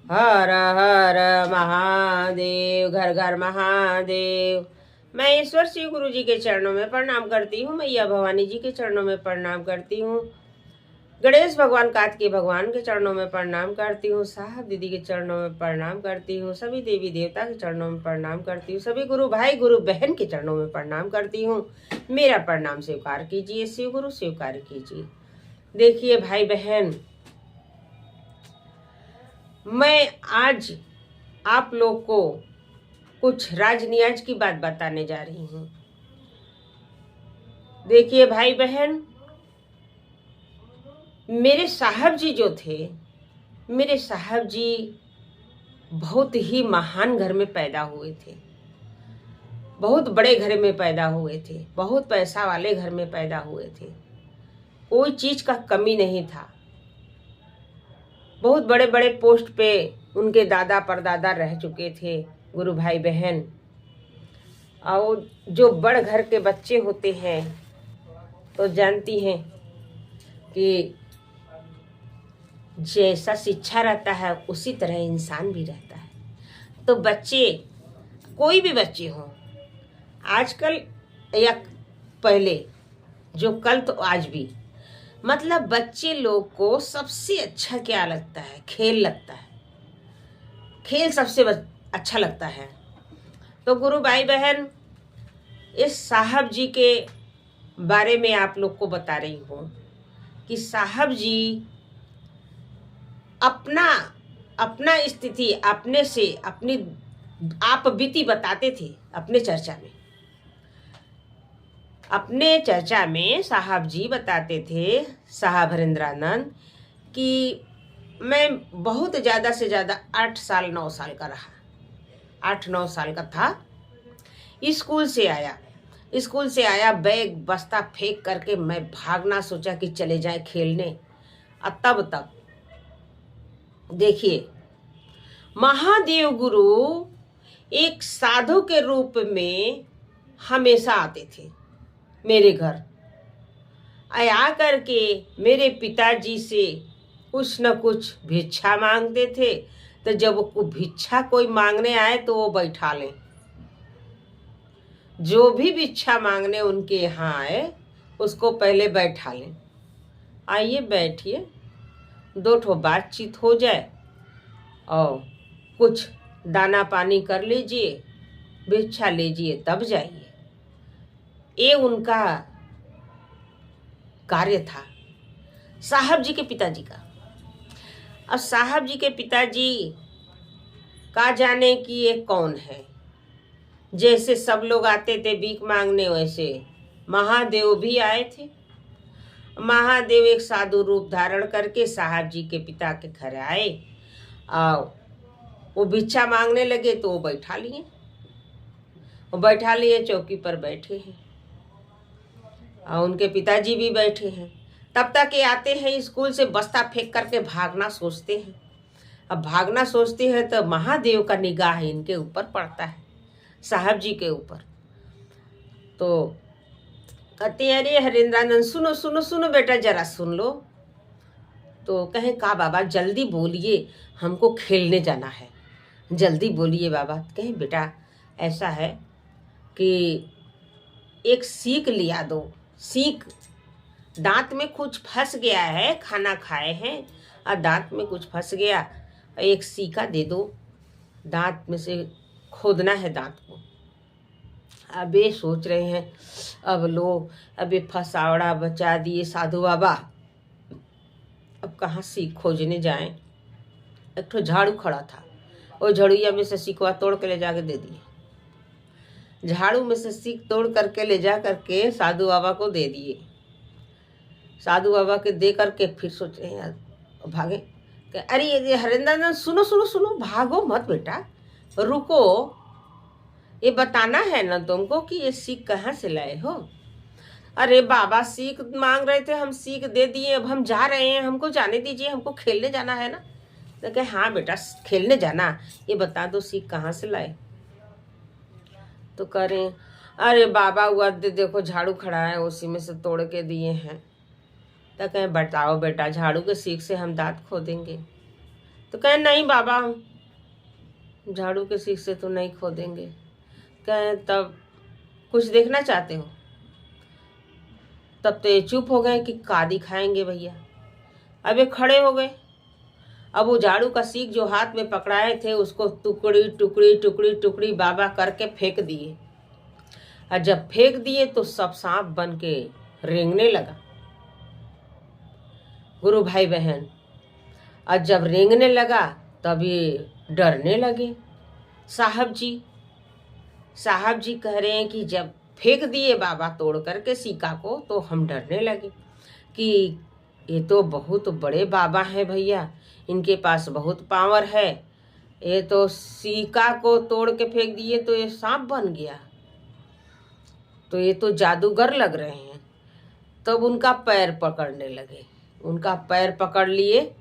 हर हर महादेव, घर घर महादेव। मैं ईश्वर शिव गुरु जी के चरणों में प्रणाम करती हूँ। मैया भवानी जी के चरणों में प्रणाम करती हूँ। गणेश भगवान कार्तिकेय भगवान के चरणों में प्रणाम करती हूँ। साहब दीदी के चरणों में प्रणाम करती हूँ। सभी देवी देवता के चरणों में प्रणाम करती हूँ। सभी गुरु भाई गुरु बहन के चरणों में प्रणाम करती हूँ। मेरा प्रणाम स्वीकार कीजिए, शिव गुरु स्वीकार कीजिए। देखिए भाई बहन, मैं आज आप लोग को कुछ राज नियाज की बात बताने जा रही हूँ। देखिए भाई बहन, मेरे साहब जी जो थे, मेरे साहब जी बहुत ही महान घर में पैदा हुए थे। बहुत बड़े घर में पैदा हुए थे। बहुत पैसा वाले घर में पैदा हुए थे। कोई चीज का कमी नहीं था। बहुत बड़े बड़े पोस्ट पे उनके दादा परदादा रह चुके थे गुरु भाई बहन। और जो बड़ घर के बच्चे होते हैं तो जानती हैं कि जैसा शिक्षा रहता है उसी तरह इंसान भी रहता है। तो बच्चे, कोई भी बच्चे हों, आजकल या पहले, जो कल तो आज भी, मतलब बच्चे लोग को सबसे अच्छा क्या लगता है? खेल लगता है। खेल सबसे अच्छा लगता है। तो गुरु भाई बहन, इस साहब जी के बारे में आप लोग को बता रही हूँ कि साहब जी अपना अपना स्थिति अपने से अपनी आप बीती बताते थे अपने चर्चा में। अपने चर्चा में साहब जी बताते थे, साहब हरेंद्रानंद, कि मैं बहुत ज़्यादा से ज़्यादा 8 साल 9 साल का रहा। 8-9 साल का था। स्कूल से आया बैग बस्ता फेंक करके मैं भागना, सोचा कि चले जाए खेलने। और तब तक देखिए, महादेव गुरु एक साधु के रूप में हमेशा आते थे मेरे घर। आ करके मेरे पिताजी से कुछ न कुछ भिक्षा मांगते थे। तो जब वो भिक्षा कोई मांगने आए तो वो बैठा लें। जो भी भिक्षा मांगने उनके यहाँ आए उसको पहले बैठा लें। आइए बैठिए, 2 ठो बातचीत हो जाए और कुछ दाना पानी कर लीजिए, भिक्षा लीजिए, तब जाइए। ये उनका कार्य था, साहब जी के पिताजी का। अब साहब जी के पिताजी का जाने कि ये कौन है। जैसे सब लोग आते थे भीख मांगने, वैसे महादेव भी आए थे। महादेव एक साधु रूप धारण करके साहब जी के पिता के घर आए और वो भिक्षा मांगने लगे तो वो बैठा लिए चौकी पर बैठे हैं और उनके पिताजी भी बैठे हैं। तब तक ये आते हैं, स्कूल से बस्ता फेंक करके भागना सोचते हैं। अब भागना सोचते हैं तो महादेव का निगाह इनके ऊपर पड़ता है, साहब जी के ऊपर। तो कहते हैं, अरे हरेंद्रानंद सुनो सुनो सुनो बेटा, जरा सुन लो। तो कहें, का बाबा जल्दी बोलिए, हमको खेलने जाना है, जल्दी बोलिए बाबा। कहें, बेटा ऐसा है कि एक सीख लिया दो। सीख, दांत में कुछ फंस गया है, खाना खाए हैं और दांत में कुछ फंस गया, एक सीका दे दो। दांत में से खोदना है दांत को। अब ये सोच रहे हैं, अब लो, अब ये फसावड़ा बचा दिए साधु बाबा, अब कहाँ सीख खोजने जाएं। एक ठो झाड़ू खड़ा था, वो झाड़ुया में से सीखवा तोड़ के ले जाके दे दिए। झाड़ू में से सीख तोड़ करके ले जा करके साधु बाबा को दे दिए। साधु बाबा के दे करके फिर सोच रहे हैं भागे। अरे ये हरेंद्रानंद सुनो सुनो सुनो, भागो मत बेटा, रुको, ये बताना है ना तुमको कि ये सीख कहाँ से लाए हो। अरे बाबा सीख मांग रहे थे, हम सीख दे दिए, अब हम जा रहे हैं, हमको जाने दीजिए, हमको खेलने जाना है ना। तो कहे, हाँ बेटा खेलने जाना, ये बता दो सीख कहाँ से लाए। तो करें, अरे बाबा हुआ देखो झाड़ू खड़ा है, उसी में से तोड़ के दिए हैं। तो कहें, बताओ बेटा, झाड़ू के सीख से हम दांत खोदेंगे? तो कहे नहीं बाबा, हम झाड़ू के सीख से तो नहीं खोदेंगे। कहे तब कुछ देखना चाहते हो? तब तो ये चुप हो गए कि का दिखाएंगे भैया। अब ये खड़े हो गए। अब वो झाड़ू का सीख जो हाथ में पकड़ाए थे उसको टुकड़ी टुकड़ी टुकड़ी टुकड़ी बाबा करके फेंक दिए। और जब फेंक दिए तो सब सांप बन के रेंगने लगा गुरु भाई बहन। और जब रेंगने लगा तब ये डरने लगे। साहब जी कह रहे हैं कि जब फेंक दिए बाबा तोड़ करके सिक्का को तो हम डरने लगे कि ये तो बहुत बड़े बाबा हैं भैया, इनके पास बहुत पावर है। ये तो सिक्का को तोड़ के फेंक दिए तो ये सांप बन गया, तो ये तो जादूगर लग रहे हैं। तब उनका पैर पकड़ने लगे, उनका पैर पकड़ लिए।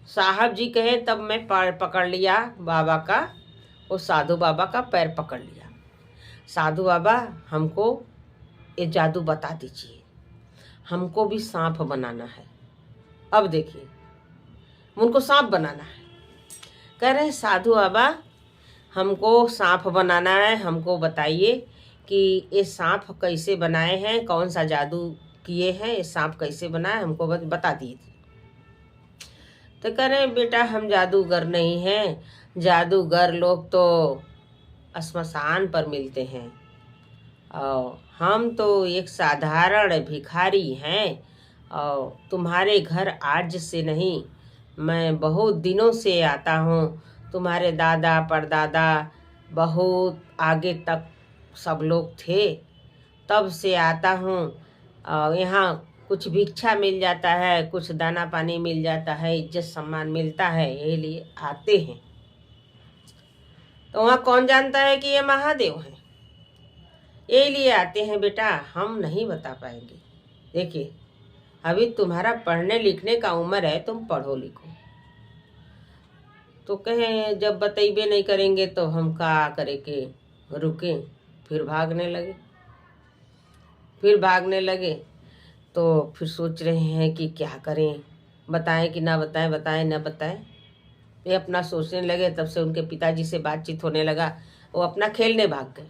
साहब जी कहे तब मैं पैर पकड़ लिया बाबा का, वो साधु बाबा का पैर पकड़ लिया। साधु बाबा हमको ये जादू बता दीजिए, हमको भी सांप बनाना है। अब देखिए उनको सांप बनाना है। कह रहे हैं साधु बाबा हमको सांप बनाना है, हमको बताइए कि ये सांप कैसे बनाए हैं, कौन सा जादू किए हैं, ये सांप कैसे बनाए, हमको बता दीजिए। तो कह रहे हैं बेटा हम जादूगर नहीं हैं, जादूगर लोग तो श्मशान पर मिलते हैं और हम तो एक साधारण भिखारी हैं और तुम्हारे घर आज से नहीं, मैं बहुत दिनों से आता हूँ। तुम्हारे दादा परदादा बहुत आगे तक सब लोग थे, तब से आता हूँ और यहाँ कुछ भिक्षा मिल जाता है, कुछ दाना पानी मिल जाता है, इज्जत सम्मान मिलता है, यही लिए आते हैं। तो वहाँ कौन जानता है कि ये महादेव हैं, यही लिए आते हैं बेटा, हम नहीं बता पाएंगे। देखिए अभी तुम्हारा पढ़ने लिखने का उम्र है, तुम पढ़ो लिखो। तो कहें जब बतैबे नहीं करेंगे तो हम का करे के रुके। फिर भागने लगे तो फिर सोच रहे हैं कि क्या करें, बताएं कि ना बताएं, बताएं ना बताएं। ये अपना सोचने लगे। तब से उनके पिताजी से बातचीत होने लगा, वो अपना खेलने भाग गए।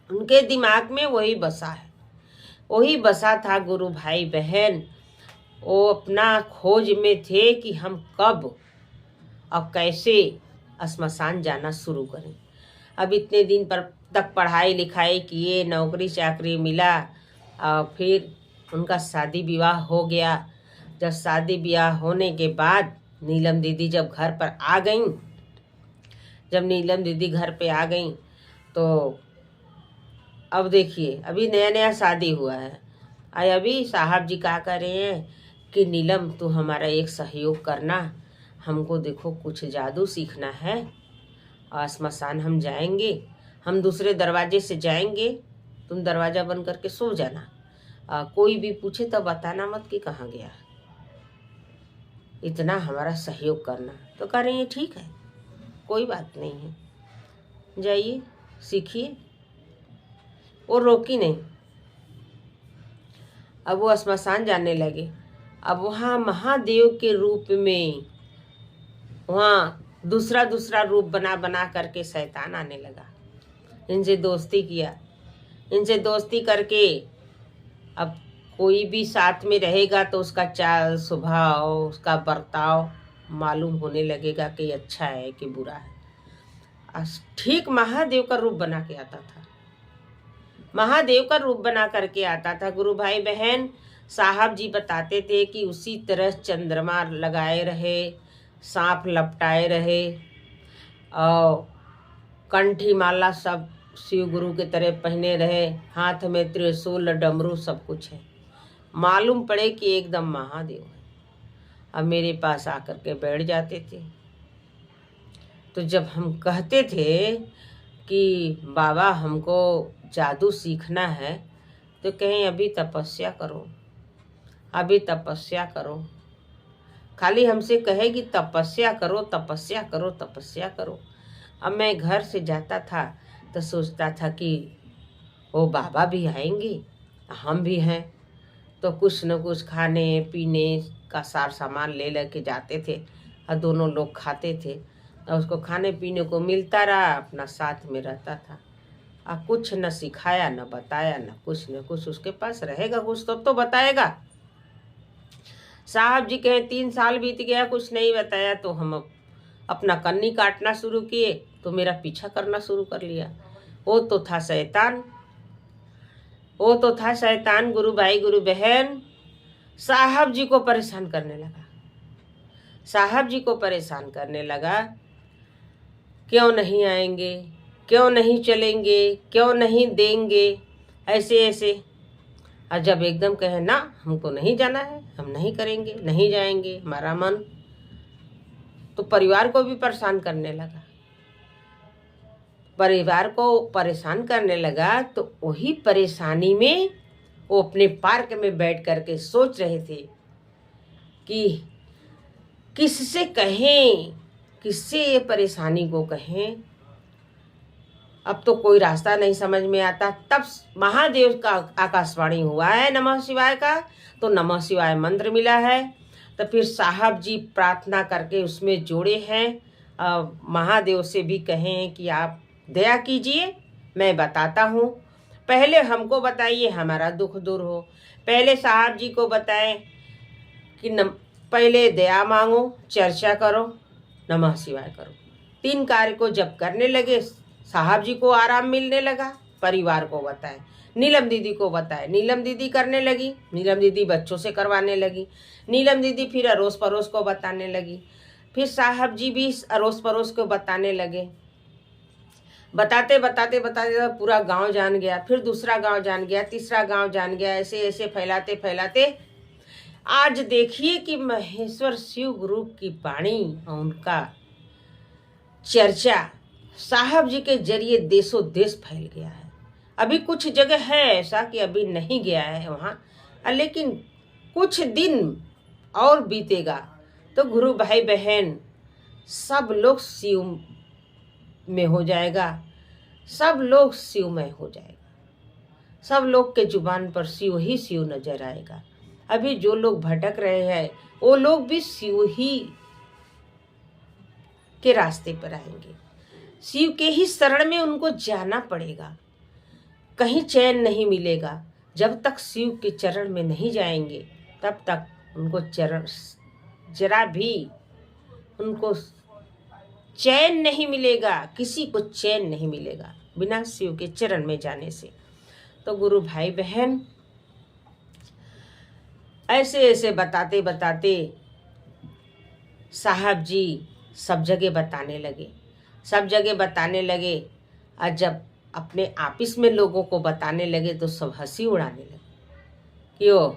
उनके दिमाग में वही बसा है, वही बसा था गुरु भाई बहन। वो अपना खोज में थे कि हम कब और कैसे श्मशान जाना शुरू करें। अब इतने दिन पर तक पढ़ाई लिखाई किए, नौकरी चाकरी मिला और फिर उनका शादी विवाह हो गया। जब शादी विवाह होने के बाद नीलम दीदी जब घर पर आ गईं, जब नीलम दीदी घर पे आ गईं तो अब देखिए अभी नया नया शादी हुआ है। अभी साहब जी क्या कर रहे हैं कि नीलम तू हमारा एक सहयोग करना, हमको देखो कुछ जादू सीखना है और श्मशान हम जाएंगे, हम दूसरे दरवाजे से जाएंगे, तुम दरवाज़ा बंद करके सो जाना। कोई भी पूछे तो बताना मत कि कहाँ गया, इतना हमारा सहयोग करना। तो कह रही है ठीक है, कोई बात नहीं है, जाइए सीखिए। वो रोकी नहीं। अब वो श्मशान जाने लगे। अब वहाँ महादेव के रूप में वहाँ दूसरा रूप बना बना करके शैतान आने लगा। इनसे दोस्ती किया, इनसे दोस्ती करके अब कोई भी साथ में रहेगा तो उसका चाल स्वभाव, उसका बर्ताव मालूम होने लगेगा कि अच्छा है कि बुरा है। ठीक महादेव का रूप बना के आता था, महादेव का रूप बना करके आता था। गुरु भाई बहन साहब जी बताते थे कि उसी तरह चंद्रमा लगाए रहे, सांप लपटाए रहे और कंठी माला सब शिव गुरु के तरह पहने रहे, हाथ में त्रिशूल डमरू सब कुछ है, मालूम पड़े कि एकदम महादेव है। अब मेरे पास आकर के बैठ जाते थे। तो जब हम कहते थे कि बाबा हमको जादू सीखना है, तो कहें अभी तपस्या करो, अभी तपस्या करो। खाली हमसे कहे कि तपस्या करो तपस्या करो तपस्या करो। अब मैं घर से जाता था तो सोचता था कि वो बाबा भी आएंगे, हम भी हैं, तो कुछ न कुछ खाने पीने का सार सामान ले लेके जाते थे। और दोनों लोग खाते थे और उसको खाने पीने को मिलता रहा, अपना साथ में रहता था। और कुछ न सिखाया न बताया, न कुछ उसके पास रहेगा कुछ तो बताएगा। साहब जी कहे 3 साल बीत गया, कुछ नहीं बताया, तो हम अपना कन्नी काटना शुरू किए, तो मेरा पीछा करना शुरू कर लिया। वो तो था शैतान, वो तो था शैतान। गुरु भाई गुरु बहन, साहब जी को परेशान करने लगा, साहब जी को परेशान करने लगा। क्यों नहीं आएंगे, क्यों नहीं चलेंगे, क्यों नहीं देंगे, ऐसे ऐसे। और जब एकदम कहे ना हमको नहीं जाना है, हम नहीं करेंगे, नहीं जाएंगे, हमारा मन, तो परिवार को भी परेशान करने लगा। परिवार को परेशान करने लगा तो वही परेशानी में वो अपने पार्क में बैठ करके सोच रहे थे कि किससे कहें, किससे ये परेशानी को कहें। अब तो कोई रास्ता नहीं समझ में आता। तब महादेव का आकाशवाणी हुआ है नमः शिवाय का, तो नमः शिवाय मंत्र मिला है। तो फिर साहब जी प्रार्थना करके उसमें जोड़े हैं, महादेव से भी कहें कि आप दया कीजिए, मैं बताता हूँ, पहले हमको बताइए, हमारा दुख दूर हो। पहले साहब जी को बताएं कि पहले दया मांगो, चर्चा करो, नमः शिवाय करो। 3 कार्य को जब करने लगे, साहब जी को आराम मिलने लगा। परिवार को बताए, नीलम दीदी को बताए, नीलम दीदी करने लगी, नीलम दीदी बच्चों से करवाने लगी, नीलम दीदी फिर अड़ोस पड़ोस को बताने लगी, फिर साहब जी भी अड़ोस पड़ोस को बताने लगे। बताते बताते बताते पूरा गांव जान गया, फिर दूसरा गांव जान गया, तीसरा गांव जान गया, ऐसे ऐसे फैलाते फैलाते आज देखिए कि महेश्वर शिव गुरु की वाणी, उनका चर्चा साहब जी के जरिए देशों देश फैल गया है। अभी कुछ जगह है ऐसा कि अभी नहीं गया है वहाँ, लेकिन कुछ दिन और बीतेगा तो गुरु भाई बहन सब लोग शिव में हो जाएगा, सब लोग शिवमय हो जाएगा, सब लोग के जुबान पर शिव ही शिव नजर आएगा। अभी जो लोग भटक रहे हैं वो लोग भी शिव ही के रास्ते पर आएंगे, शिव के ही शरण में उनको जाना पड़ेगा। कहीं चैन नहीं मिलेगा जब तक शिव के चरण में नहीं जाएंगे, तब तक उनको जरा भी उनको चैन नहीं मिलेगा, किसी को चैन नहीं मिलेगा बिना शिव के चरण में जाने से। तो गुरु भाई बहन ऐसे ऐसे बताते बताते साहब जी सब जगह बताने लगे, सब जगह बताने लगे। और जब अपने आपस में लोगों को बताने लगे तो सब हंसी उड़ाने लगे। क्यों?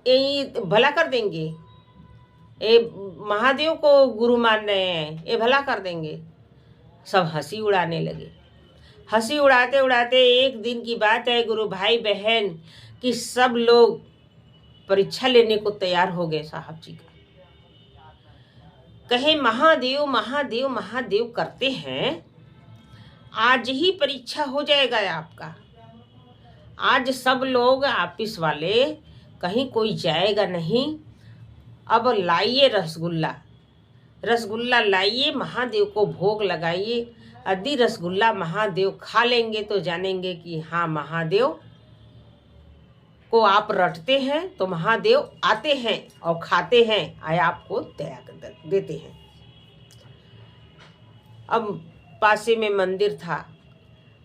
ये भला कर देंगे, ये महादेव को गुरु मान रहे हैं, ये भला कर देंगे। सब हंसी उड़ाने लगे। हंसी उड़ाते उड़ाते एक दिन की बात है गुरु भाई बहन कि सब लोग परीक्षा लेने को तैयार हो गए साहब जी का। कहे महादेव महादेव महादेव करते हैं, आज ही परीक्षा हो जाएगा आपका। आज सब लोग ऑफिस वाले, कहीं कोई जाएगा नहीं। अब लाइए रसगुल्ला, रसगुल्ला लाइए, महादेव को भोग लगाइए। यदि रसगुल्ला महादेव खा लेंगे तो जानेंगे कि हाँ महादेव को आप रटते हैं, तो महादेव आते हैं और खाते हैं और आपको दया देते हैं। अब पासे में मंदिर था,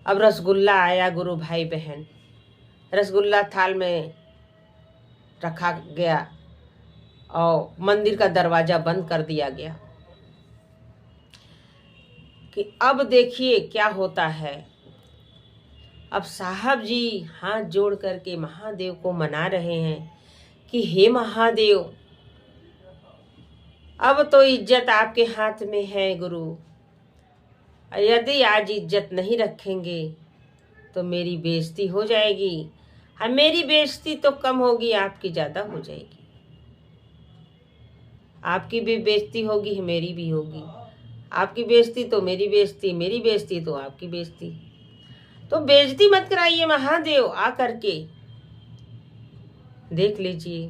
अब रसगुल्ला आया गुरु भाई बहन, रसगुल्ला थाल में रखा गया और मंदिर का दरवाजा बंद कर दिया गया कि अब देखिए क्या होता है। अब साहब जी हाथ जोड़ करके महादेव को मना रहे हैं कि हे महादेव, अब तो इज्जत आपके हाथ में है गुरु, यदि आज इज्जत नहीं रखेंगे तो मेरी बेइज्जती हो जाएगी। हाँ, मेरी बेइज्जती तो कम होगी, आपकी ज़्यादा हो जाएगी। आपकी भी बेइज्जती होगी, मेरी भी होगी। आपकी बेइज्जती तो मेरी बेइज्जती, मेरी बेइज्जती तो आपकी बेइज्जती। तो बेइज्जती मत कराइए महादेव, आ करके देख लीजिए।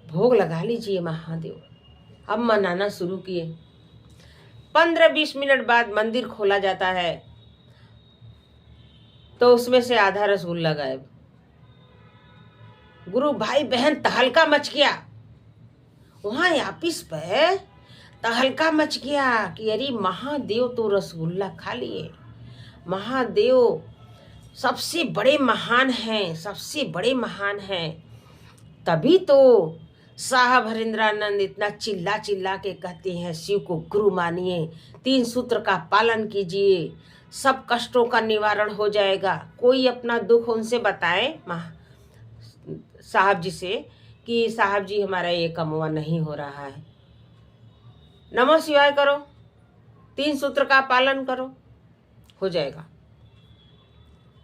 भोग लगा लीजिए महादेव। अब मनाना शुरू किए। 15-20 मिनट बाद मंदिर खोला जाता है तो उसमें से आधा रसगुल्ला गायब। गुरु भाई बहन तहलका मच गया। वहां ऑफिस पे तहलका मच गया कि अरे महादेव तो रसगुल्ला खा लिए। महादेव सबसे बड़े महान हैं, सबसे बड़े महान हैं। तभी तो साहब हरिंद्रानंद इतना चिल्ला चिल्ला के कहते हैं शिव को गुरु मानिए, 3 सूत्र का पालन कीजिए, सब कष्टों का निवारण हो जाएगा। कोई अपना दुख उनसे बताए साहब जी से कि साहब जी हमारा ये कमवा नहीं हो रहा है, नमो शिवाय करो, 3 सूत्र का पालन करो, हो जाएगा।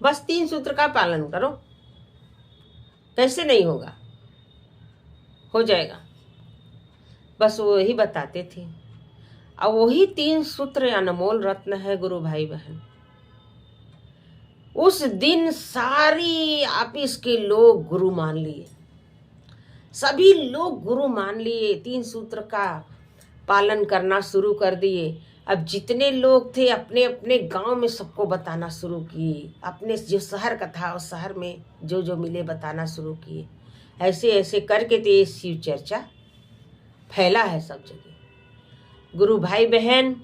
बस 3 सूत्र का पालन करो, कैसे नहीं होगा, हो जाएगा। बस वो ही बताते थे। और वही 3 सूत्र अनमोल रत्न है गुरु भाई बहन। उस दिन सारी ऑफिस के लोग गुरु मान लिए, सभी लोग गुरु मान लिए, 3 सूत्र का पालन करना शुरू कर दिए। अब जितने लोग थे अपने अपने गांव में सबको बताना शुरू किए, अपने जो शहर का था उस शहर में जो जो मिले बताना शुरू किए। ऐसे ऐसे करके तो ये शिव चर्चा फैला है सब जगह। गुरु भाई बहन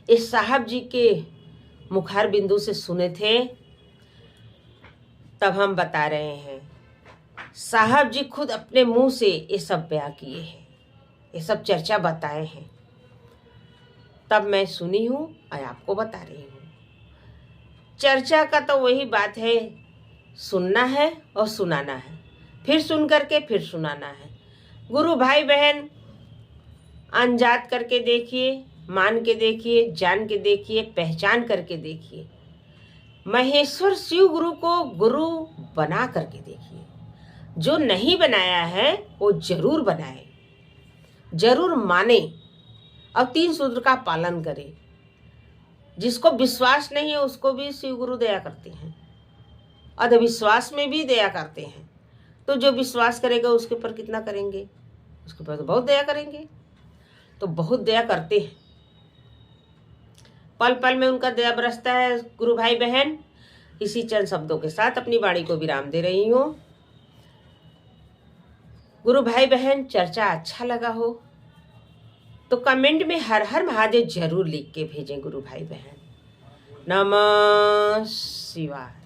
इस साहब जी के मुखार बिंदु से सुने थे, तब हम बता रहे हैं। साहब जी खुद अपने मुंह से ये सब बयां किए हैं, ये सब चर्चा बताए हैं, तब मैं सुनी हूँ और आपको बता रही हूँ। चर्चा का तो वही बात है, सुनना है और सुनाना है, फिर सुन करके फिर सुनाना है। गुरु भाई बहन अनजात करके देखिए, मान के देखिए, जान के देखिए, पहचान करके देखिए। महेश्वर शिव गुरु को गुरु बना करके देखिए। जो नहीं बनाया है वो जरूर बनाए, जरूर माने और 3 सूत्र का पालन करे। जिसको विश्वास नहीं है उसको भी शिव गुरु दया करते हैं, अंधविश्वास में भी दया करते हैं। तो जो विश्वास करेगा उसके ऊपर कितना करेंगे, उसके ऊपर तो बहुत दया करेंगे। तो बहुत दया करते हैं, पल पल में उनका दया बरसता है। गुरु भाई बहन इसी चंद शब्दों के साथ अपनी वाणी को विराम दे रही हूँ। गुरु भाई बहन चर्चा अच्छा लगा हो तो कमेंट में हर हर महादेव जरूर लिख के भेजें गुरु भाई बहन। नमः शिवाय।